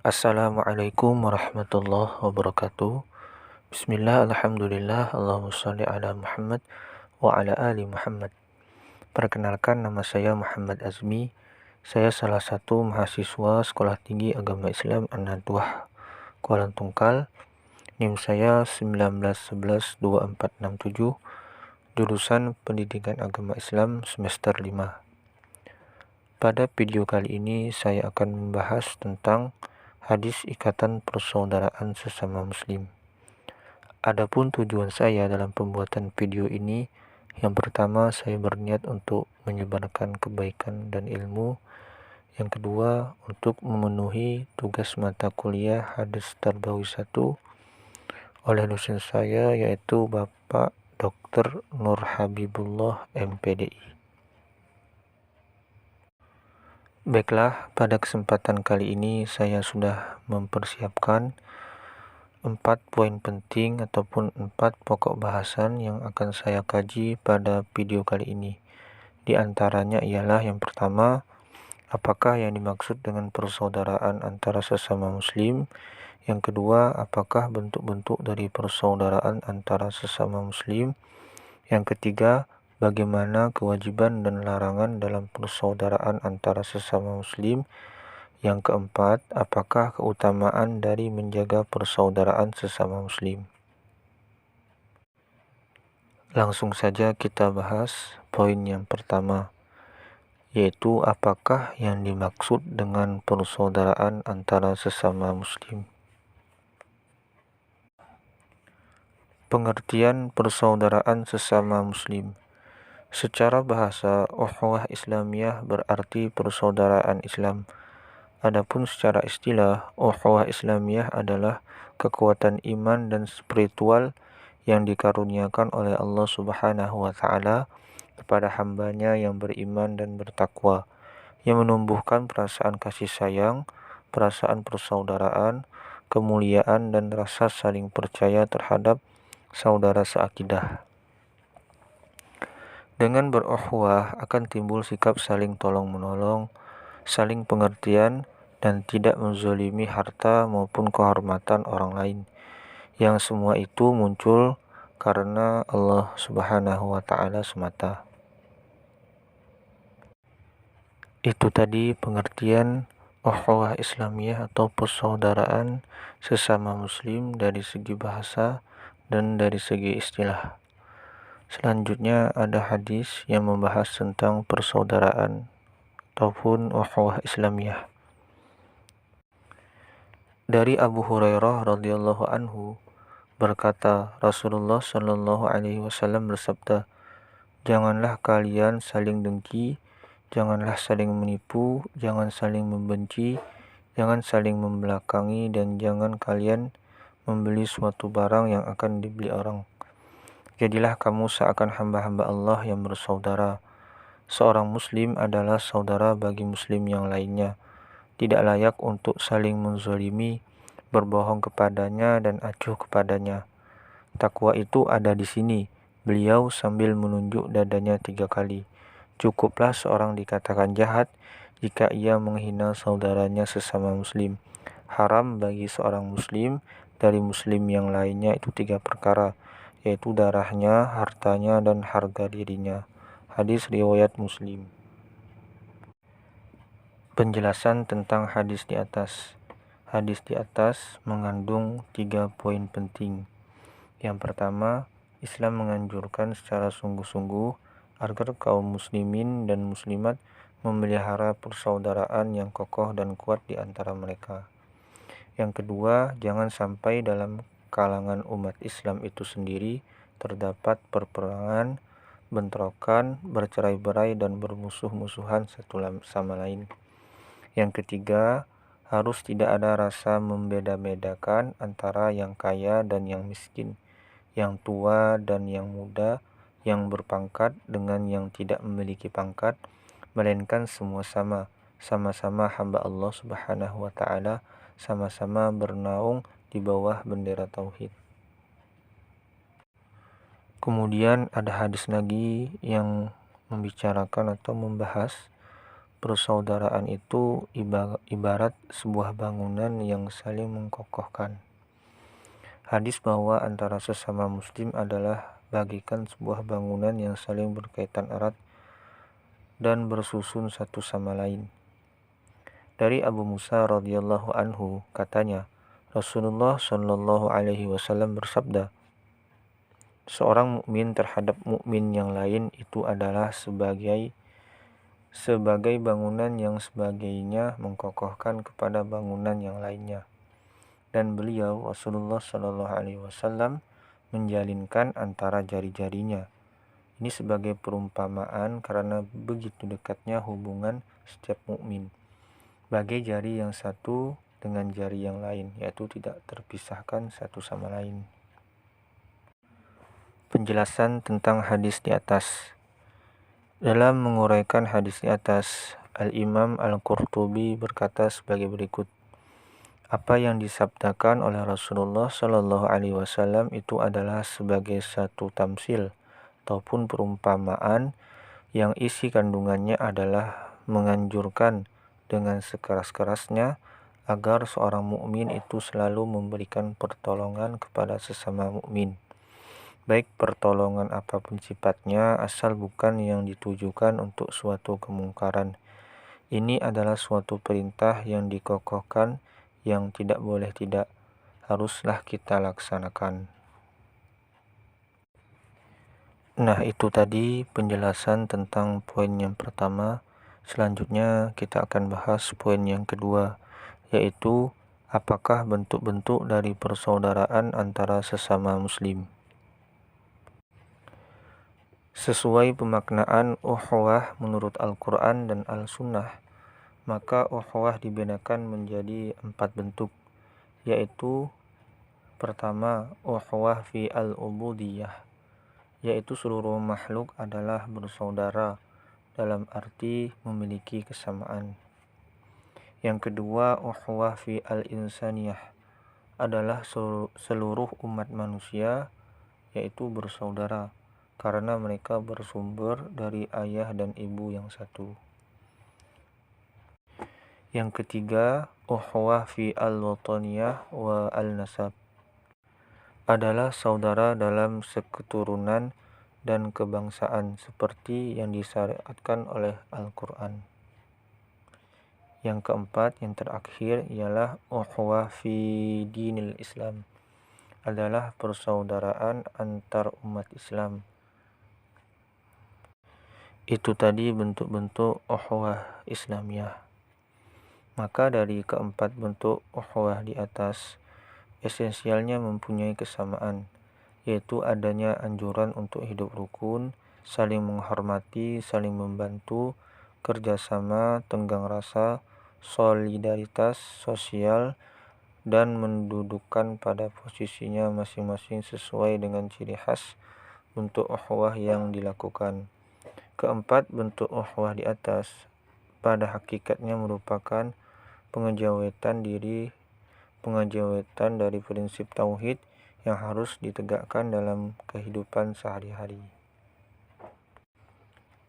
Assalamualaikum warahmatullahi wabarakatuh. Bismillah, alhamdulillah, Allahumma sholli ala Muhammad wa ala ali Muhammad. Perkenalkan, nama saya Muhammad Azmi. Saya salah satu mahasiswa Sekolah Tinggi Agama Islam An-Nadwah Kuala Tungkal. NIM saya 19112467, jurusan Pendidikan Agama Islam semester 5. Pada video kali ini saya akan membahas tentang hadis ikatan persaudaraan sesama muslim. Adapun tujuan saya dalam pembuatan video ini, yang pertama saya berniat untuk menyebarkan kebaikan dan ilmu. Yang kedua, untuk memenuhi tugas mata kuliah hadis Tarbawi 1 oleh dosen saya, yaitu Bapak Dr. Nur Habibullah MPDI. Baiklah, pada kesempatan kali ini saya sudah mempersiapkan 4 poin penting ataupun 4 pokok bahasan yang akan saya kaji pada video kali ini. Di antaranya ialah yang pertama, apakah yang dimaksud dengan persaudaraan antara sesama muslim? Yang kedua, apakah bentuk-bentuk dari persaudaraan antara sesama muslim? Yang ketiga, bagaimana kewajiban dan larangan dalam persaudaraan antara sesama muslim? Yang keempat, apakah keutamaan dari menjaga persaudaraan sesama muslim? Langsung saja kita bahas poin yang pertama, yaitu apakah yang dimaksud dengan persaudaraan antara sesama muslim. Pengertian persaudaraan sesama muslim. Secara bahasa, ukhuwah Islamiyah berarti persaudaraan Islam. Adapun secara istilah, ukhuwah Islamiyah adalah kekuatan iman dan spiritual yang dikaruniakan oleh Allah Subhanahu wa taala kepada hambanya yang beriman dan bertakwa, yang menumbuhkan perasaan kasih sayang, perasaan persaudaraan, kemuliaan dan rasa saling percaya terhadap saudara seakidah. Dengan berukhuwah akan timbul sikap saling tolong-menolong, saling pengertian, dan tidak menzalimi harta maupun kehormatan orang lain. Yang semua itu muncul karena Allah Subhanahu wa taala semata. Itu tadi pengertian ukhuwah Islamiyah atau persaudaraan sesama muslim dari segi bahasa dan dari segi istilah. Selanjutnya ada hadis yang membahas tentang persaudaraan ataupun ukhuwah Islamiyah. Dari Abu Hurairah radhiyallahu anhu berkata, Rasulullah shallallahu alaihi wasallam bersabda, "Janganlah kalian saling dengki, janganlah saling menipu, jangan saling membenci, jangan saling membelakangi, dan jangan kalian membeli suatu barang yang akan dibeli orang. Jadilah kamu seakan hamba-hamba Allah yang bersaudara. Seorang muslim adalah saudara bagi muslim yang lainnya. Tidak layak untuk saling menzalimi, berbohong kepadanya dan acuh kepadanya. Takwa itu ada di sini." Beliau sambil menunjuk dadanya 3 kali. Cukuplah seorang dikatakan jahat jika ia menghina saudaranya sesama muslim. Haram bagi seorang muslim dari muslim yang lainnya itu 3 perkara, yaitu darahnya, hartanya, dan harga dirinya. Hadis riwayat Muslim. Penjelasan tentang hadis di atas. Hadis di atas mengandung 3 poin penting. Yang pertama, Islam menganjurkan secara sungguh-sungguh agar kaum muslimin dan muslimat memelihara persaudaraan yang kokoh dan kuat di antara mereka. Yang kedua, jangan sampai dalam kalangan umat Islam itu sendiri terdapat perperangan, bentrokan, bercerai-berai, dan bermusuh-musuhan satu sama lain. Yang ketiga, harus tidak ada rasa membeda-bedakan antara yang kaya dan yang miskin, yang tua dan yang muda, yang berpangkat dengan yang tidak memiliki pangkat, melainkan semua sama-sama hamba Allah Subhanahu wa taala, sama-sama bernaung di bawah bendera tauhid. Kemudian ada hadis lagi yang membicarakan atau membahas persaudaraan itu ibarat sebuah bangunan yang saling mengkokohkan. Hadis bahwa antara sesama muslim adalah bagikan sebuah bangunan yang saling berkaitan erat dan bersusun satu sama lain. Dari Abu Musa radhiyallahu anhu katanya, Rasulullah shallallahu alaihi wasallam bersabda, seorang mukmin terhadap mukmin yang lain itu adalah sebagai bangunan yang sebagainya mengkokohkan kepada bangunan yang lainnya. Dan beliau Rasulullah shallallahu alaihi wasallam menjalinkan antara jari-jarinya. Ini sebagai perumpamaan karena begitu dekatnya hubungan setiap mukmin, bagai jari yang satu dengan jari yang lain, yaitu tidak terpisahkan satu sama lain. Penjelasan tentang hadis di atas. Dalam menguraikan hadis di atas, Al-Imam Al-Qurtubi berkata sebagai berikut. Apa yang disabdakan oleh Rasulullah Shallallahu Alaihi Wasallam itu adalah sebagai satu tamsil ataupun perumpamaan yang isi kandungannya adalah menganjurkan dengan sekeras-kerasnya agar seorang mukmin itu selalu memberikan pertolongan kepada sesama mukmin, baik pertolongan apapun sifatnya, asal bukan yang ditujukan untuk suatu kemungkaran. Ini adalah suatu perintah yang dikokohkan, yang tidak boleh tidak, haruslah kita laksanakan. Nah, itu tadi penjelasan tentang poin yang pertama. Selanjutnya kita akan bahas poin yang kedua, yaitu apakah bentuk-bentuk dari persaudaraan antara sesama muslim. Sesuai pemaknaan ukhuwah menurut Al-Quran dan Al-Sunnah, maka ukhuwah dibedakan menjadi 4 bentuk, yaitu pertama, ukhuwah fi al-ubudiyah, yaitu seluruh makhluk adalah bersaudara dalam arti memiliki kesamaan. Yang kedua, ukhuwah fi al-insaniyah, adalah seluruh umat manusia yaitu bersaudara karena mereka bersumber dari ayah dan ibu yang satu. Yang ketiga, ukhuwah fi al-wataniyah wa al-nasab, adalah saudara dalam seketurunan dan kebangsaan seperti yang disyariatkan oleh Al-Quran. Yang keempat, yang terakhir ialah ukhuwah fi dinil Islam, adalah persaudaraan antar umat Islam. Itu tadi bentuk-bentuk ukhuwah Islamiyah. Maka dari keempat bentuk ukhuwah di atas, esensialnya mempunyai kesamaan, yaitu adanya anjuran untuk hidup rukun, saling menghormati, saling membantu, kerjasama, tenggang rasa, solidaritas sosial, dan mendudukan pada posisinya masing-masing sesuai dengan ciri khas bentuk ukhuwah yang dilakukan. Keempat bentuk ukhuwah di atas pada hakikatnya merupakan pengejawetan dari prinsip tauhid yang harus ditegakkan dalam kehidupan sehari-hari.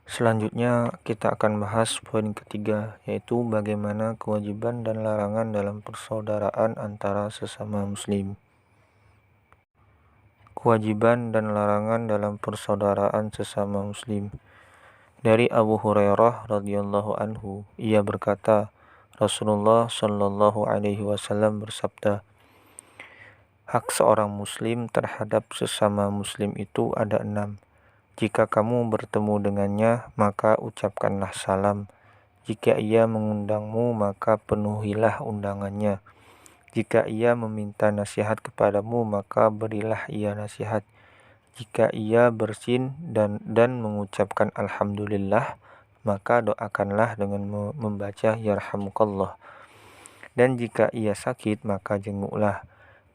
Selanjutnya kita akan bahas poin ketiga, yaitu bagaimana kewajiban dan larangan dalam persaudaraan antara sesama muslim. Kewajiban dan larangan dalam persaudaraan sesama muslim. Dari Abu Hurairah radhiyallahu anhu, ia berkata, Rasulullah shallallahu alaihi wasallam bersabda, hak seorang muslim terhadap sesama muslim itu ada 6. Jika kamu bertemu dengannya, maka ucapkanlah salam. Jika ia mengundangmu, maka penuhilah undangannya. Jika ia meminta nasihat kepadamu, maka berilah ia nasihat. Jika ia bersin dan mengucapkan alhamdulillah, maka doakanlah dengan membaca yarhamukallah. Dan jika ia sakit, maka jenguklah.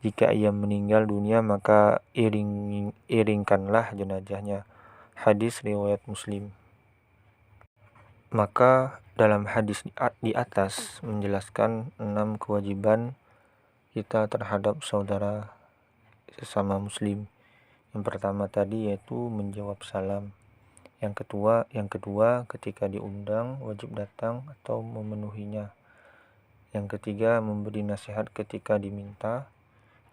Jika ia meninggal dunia, maka iringkanlah jenazahnya. Hadis riwayat Muslim. Maka dalam hadis di atas menjelaskan 6 kewajiban kita terhadap saudara sesama muslim. Yang pertama tadi yaitu menjawab salam. Yang kedua, ketika diundang wajib datang atau memenuhinya. Yang ketiga, memberi nasihat ketika diminta.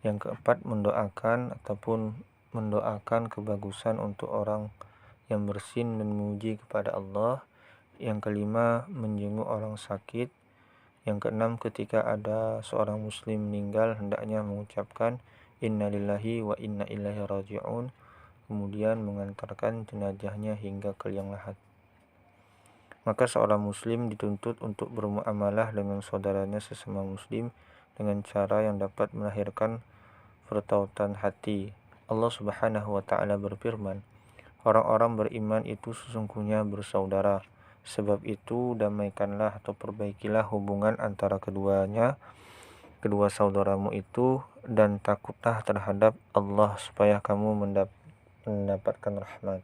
Yang keempat, mendoakan ataupun mendoakan kebagusan untuk orang yang bersin dan memuji kepada Allah. Yang kelima, menjenguk orang sakit. Yang keenam, ketika ada seorang muslim meninggal, hendaknya mengucapkan innalillahi wa inna ilaihi raji'un, kemudian mengantarkan jenazahnya hingga ke liang lahat. Maka seorang muslim dituntut untuk bermuamalah dengan saudaranya sesama muslim dengan cara yang dapat melahirkan pertautan hati. Allah Subhanahu wa taala berfirman, orang-orang beriman itu sesungguhnya bersaudara. Sebab itu damaikanlah atau perbaikilah hubungan antara kedua saudaramu itu, dan takutlah terhadap Allah supaya kamu mendapatkan rahmat.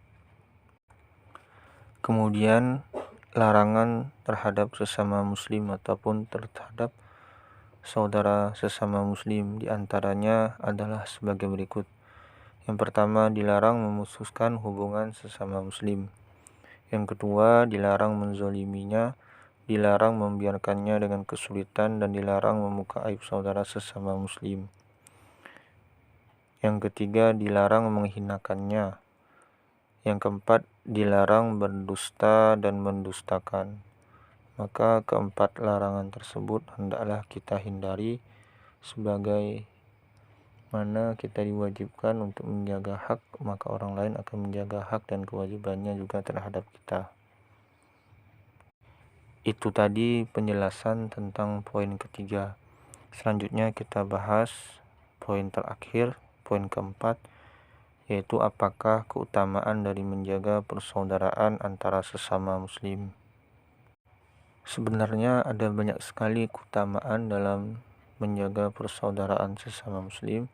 Kemudian larangan terhadap sesama muslim ataupun terhadap saudara sesama muslim diantaranya adalah sebagai berikut. Yang pertama, dilarang memutuskan hubungan sesama muslim. Yang kedua, dilarang menzoliminya, dilarang membiarkannya dengan kesulitan, dan dilarang membuka aib saudara sesama muslim. Yang ketiga, dilarang menghinakannya. Yang keempat, dilarang berdusta dan mendustakan. Maka keempat larangan tersebut hendaklah kita hindari, sebagai mana kita diwajibkan untuk menjaga hak, maka orang lain akan menjaga hak dan kewajibannya juga terhadap kita. Itu tadi penjelasan tentang poin ketiga. Selanjutnya kita bahas poin terakhir, poin keempat, yaitu apakah keutamaan dari menjaga persaudaraan antara sesama muslim. Sebenarnya ada banyak sekali keutamaan dalam menjaga persaudaraan sesama muslim.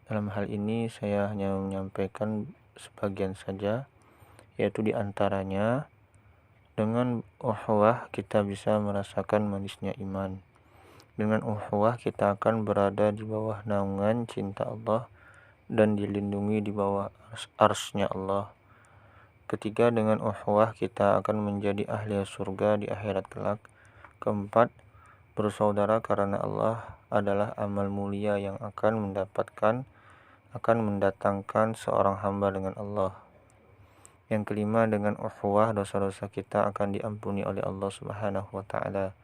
Dalam hal ini saya hanya menyampaikan sebagian saja, yaitu diantaranya dengan ukhuwah kita bisa merasakan manisnya iman. Dengan ukhuwah kita akan berada di bawah naungan cinta Allah dan dilindungi di bawah arsy-Nya Allah. Ketiga, dengan ukhuwah kita akan menjadi ahli surga di akhirat kelak. Keempat, bersaudara karena Allah adalah amal mulia yang akan mendatangkan seorang hamba dengan Allah. Yang kelima, dengan ukhuwah dosa-dosa kita akan diampuni oleh Allah Subhanahu wa taala.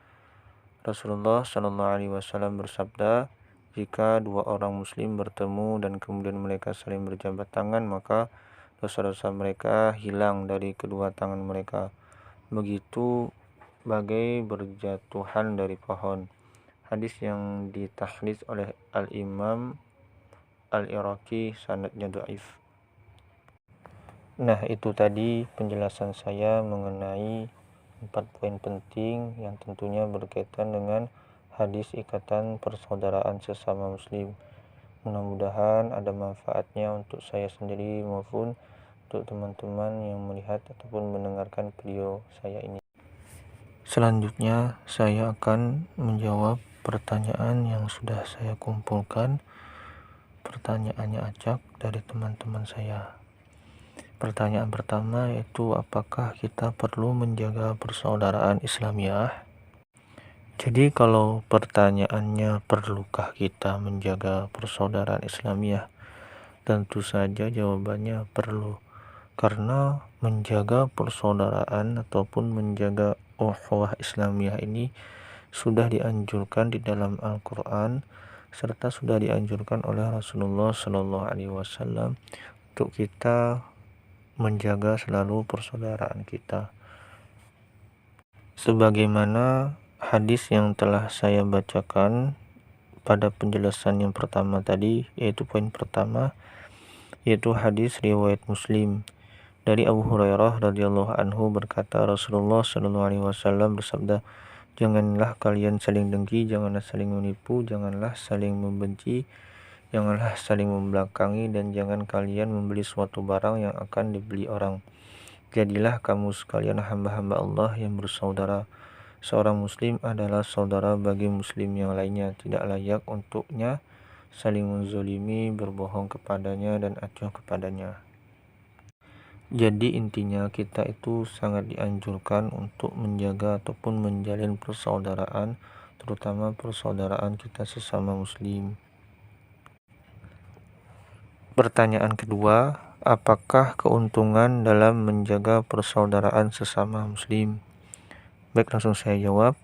Rasulullah sallallahu alaihi wasallam bersabda, jika dua orang muslim bertemu dan kemudian mereka saling berjabat tangan, maka dosa-dosa mereka hilang dari kedua tangan mereka, begitu bagai berjatuhan dari pohon. Hadis yang ditakhrijh oleh Al-Imam Al-Iraqi, sanadnya dhaif. Nah, itu tadi penjelasan saya mengenai 4 poin penting yang tentunya berkaitan dengan hadis ikatan persaudaraan sesama muslim. Mudah-mudahan ada manfaatnya untuk saya sendiri maupun untuk teman-teman yang melihat ataupun mendengarkan video saya ini. Selanjutnya saya akan menjawab pertanyaan yang sudah saya kumpulkan. Pertanyaannya acak dari teman-teman saya. Pertanyaan pertama yaitu, apakah kita perlu menjaga persaudaraan Islamiyah? Jadi kalau pertanyaannya perlukah kita menjaga persaudaraan Islamiyah, tentu saja jawabannya perlu. Karena menjaga persaudaraan ataupun menjaga ukhuwah Islamiyah ini sudah dianjurkan di dalam Al-Quran, serta sudah dianjurkan oleh Rasulullah SAW untuk kita menjaga selalu persaudaraan kita. Sebagaimana hadis yang telah saya bacakan pada penjelasan yang pertama tadi, yaitu poin pertama, yaitu hadis riwayat Muslim dari Abu Hurairah radhiyallahu anhu berkata, Rasulullah sallallahu alaihi wasallam bersabda, janganlah kalian saling dengki, janganlah saling menipu, janganlah saling membenci, janganlah saling membelakangi, dan jangan kalian membeli suatu barang yang akan dibeli orang. Jadilah kamu sekalian hamba-hamba Allah yang bersaudara. Seorang muslim adalah saudara bagi muslim yang lainnya. Tidak layak untuknya saling menzolimi, berbohong kepadanya, dan acuh kepadanya. Jadi intinya kita itu sangat dianjurkan untuk menjaga ataupun menjalin persaudaraan, terutama persaudaraan kita sesama muslim. Pertanyaan kedua, apakah keuntungan dalam menjaga persaudaraan sesama muslim? Baik, langsung saya jawab.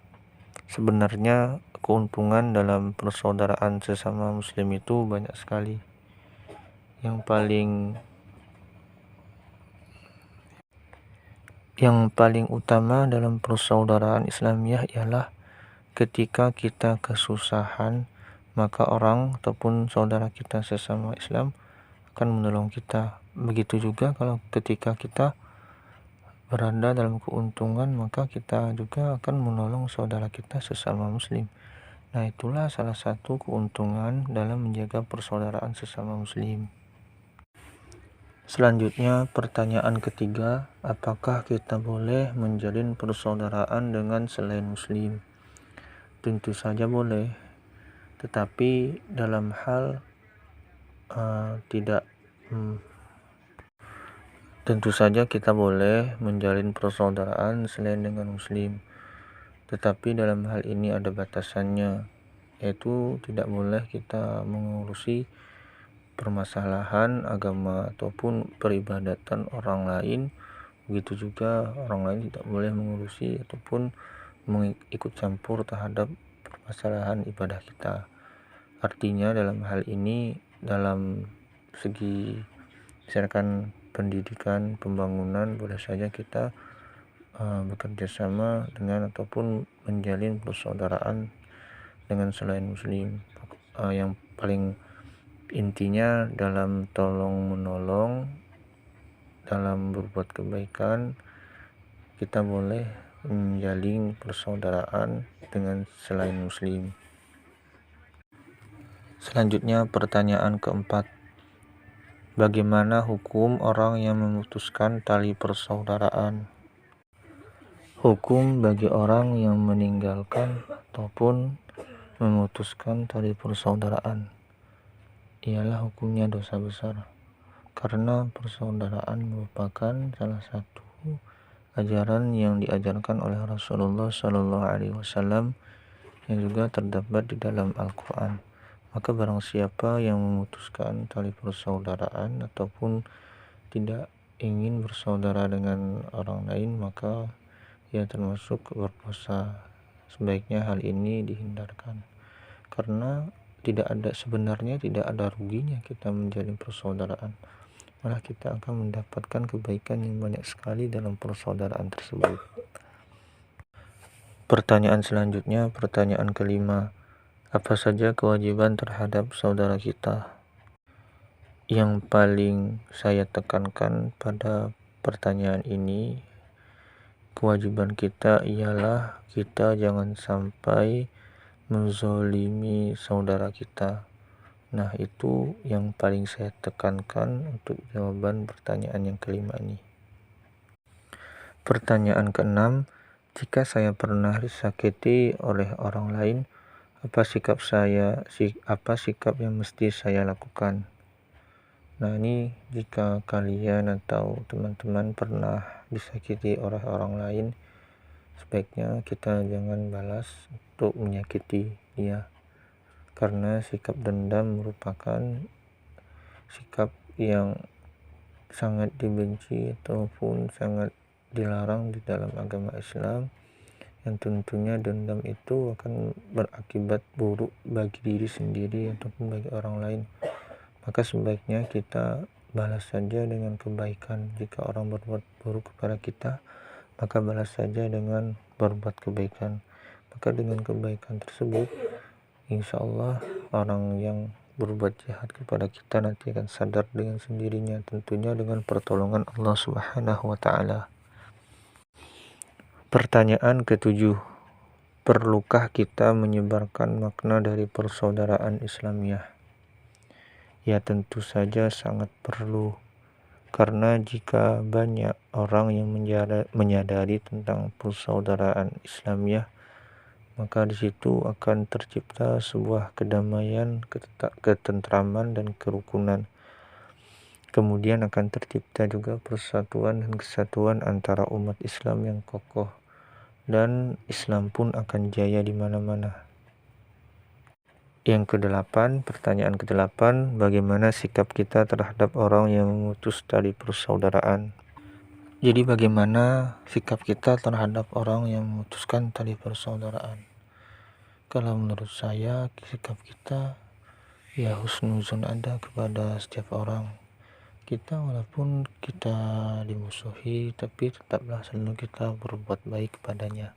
Sebenarnya keuntungan dalam persaudaraan sesama muslim itu banyak sekali. Yang paling utama dalam persaudaraan Islamiyah ialah ketika kita kesusahan, maka orang ataupun saudara kita sesama Islam akan menolong kita. Begitu juga kalau ketika kita berada dalam keuntungan, maka kita juga akan menolong saudara kita sesama muslim. Nah, itulah salah satu keuntungan dalam menjaga persaudaraan sesama muslim. Selanjutnya, pertanyaan ketiga, apakah kita boleh menjalin persaudaraan dengan selain muslim? Tentu saja boleh, tetapi dalam hal tentu saja kita boleh menjalin persaudaraan selain dengan muslim, tetapi dalam hal ini ada batasannya, yaitu tidak boleh kita mengurusi permasalahan agama ataupun peribadatan orang lain. Begitu juga orang lain tidak boleh mengurusi ataupun mengikut campur terhadap permasalahan ibadah kita. Artinya dalam hal ini, dalam segi misalkan pendidikan, pembangunan, boleh saja kita bekerja sama dengan ataupun menjalin persaudaraan dengan selain muslim. Yang paling intinya dalam tolong menolong, dalam berbuat kebaikan, kita boleh menjalin persaudaraan dengan selain muslim. Selanjutnya pertanyaan keempat, bagaimana hukum orang yang memutuskan tali persaudaraan? Hukum bagi orang yang meninggalkan ataupun memutuskan tali persaudaraan ialah hukumnya dosa besar, karena persaudaraan merupakan salah satu ajaran yang diajarkan oleh Rasulullah SAW yang juga terdapat di dalam Al-Quran. Maka barang siapa yang memutuskan tali persaudaraan ataupun tidak ingin bersaudara dengan orang lain, maka ia termasuk berdosa. Sebaiknya hal ini dihindarkan, karena sebenarnya tidak ada ruginya kita menjalin persaudaraan, malah kita akan mendapatkan kebaikan yang banyak sekali dalam persaudaraan tersebut. Pertanyaan selanjutnya, pertanyaan kelima, apa saja kewajiban terhadap saudara kita? Yang paling saya tekankan pada pertanyaan ini, kewajiban kita ialah kita jangan sampai menzalimi saudara kita. Nah, itu yang paling saya tekankan untuk jawaban pertanyaan yang kelima ini. Pertanyaan keenam, jika saya pernah disakiti oleh orang lain, apa sikap yang mesti saya lakukan? Nah, ini jika kalian atau teman-teman pernah disakiti oleh orang lain, sebaiknya kita jangan balas untuk menyakiti dia, karena sikap dendam merupakan sikap yang sangat dibenci ataupun sangat dilarang di dalam agama Islam, yang tentunya dendam itu akan berakibat buruk bagi diri sendiri ataupun bagi orang lain. Maka sebaiknya kita balas saja dengan kebaikan. Jika orang berbuat buruk kepada kita, maka balas saja dengan berbuat kebaikan. Maka dengan kebaikan tersebut, insya Allah orang yang berbuat jahat kepada kita nanti akan sadar dengan sendirinya, tentunya dengan pertolongan Allah Subhanahu wa Ta'ala. Pertanyaan ketujuh, perlukah kita menyebarkan makna dari persaudaraan Islamiyah? Ya, tentu saja sangat perlu, karena jika banyak orang yang menyadari tentang persaudaraan Islamiyah, maka di situ akan tercipta sebuah kedamaian, ketentraman, dan kerukunan. Kemudian akan tercipta juga persatuan dan kesatuan antara umat Islam yang kokoh, dan Islam pun akan jaya di mana-mana. Yang kedelapan, pertanyaan kedelapan, bagaimana sikap kita terhadap orang yang memutus tali persaudaraan? Jadi bagaimana sikap kita terhadap orang yang memutuskan tali persaudaraan? Kalau menurut saya, sikap kita ya husnuzon ada kepada setiap orang. Kita walaupun kita dimusuhi, tapi tetaplah selalu kita berbuat baik kepadanya.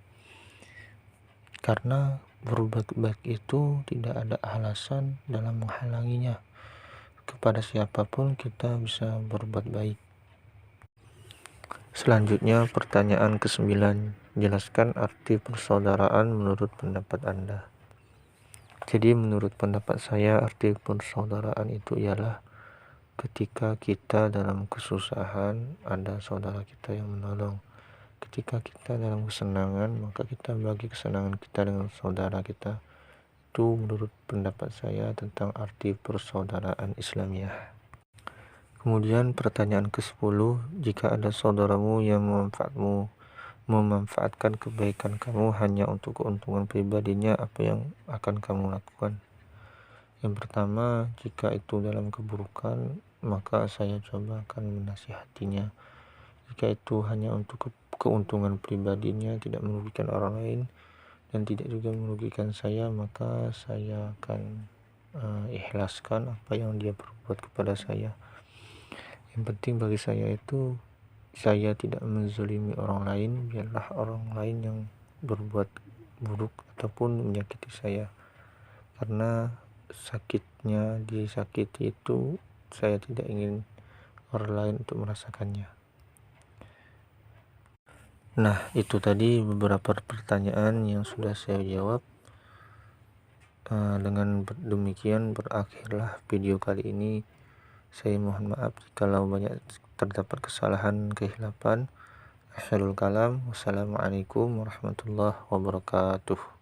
Karena berbuat baik itu tidak ada alasan dalam menghalanginya. Kepada siapapun kita bisa berbuat baik. Selanjutnya pertanyaan ke-9, jelaskan arti persaudaraan menurut pendapat Anda. Jadi menurut pendapat saya, arti persaudaraan itu ialah ketika kita dalam kesusahan ada saudara kita yang menolong. Ketika kita dalam kesenangan, maka kita bagi kesenangan kita dengan saudara kita. Itu menurut pendapat saya tentang arti persaudaraan Islamiyah. Kemudian pertanyaan ke-10, jika ada saudaramu yang memanfaatkan kebaikan kamu hanya untuk keuntungan pribadinya, apa yang akan kamu lakukan? Yang pertama, jika itu dalam keburukan, maka saya coba akan menasihatinya. Jika itu hanya untuk keuntungan pribadinya, tidak merugikan orang lain dan tidak juga merugikan saya, maka saya akan ikhlaskan apa yang dia perbuat kepada saya. Yang penting bagi saya itu, saya tidak menzalimi orang lain, biarlah orang lain yang berbuat buruk ataupun menyakiti saya. Karena sakitnya disakiti itu, saya tidak ingin orang lain untuk merasakannya. Nah, itu tadi beberapa pertanyaan yang sudah saya jawab. Dengan demikian berakhirlah video kali ini. Saya mohon maaf kalau banyak terdapat kesalahan kehilapan. Akhirul kalam, wassalamualaikum warahmatullahi wabarakatuh.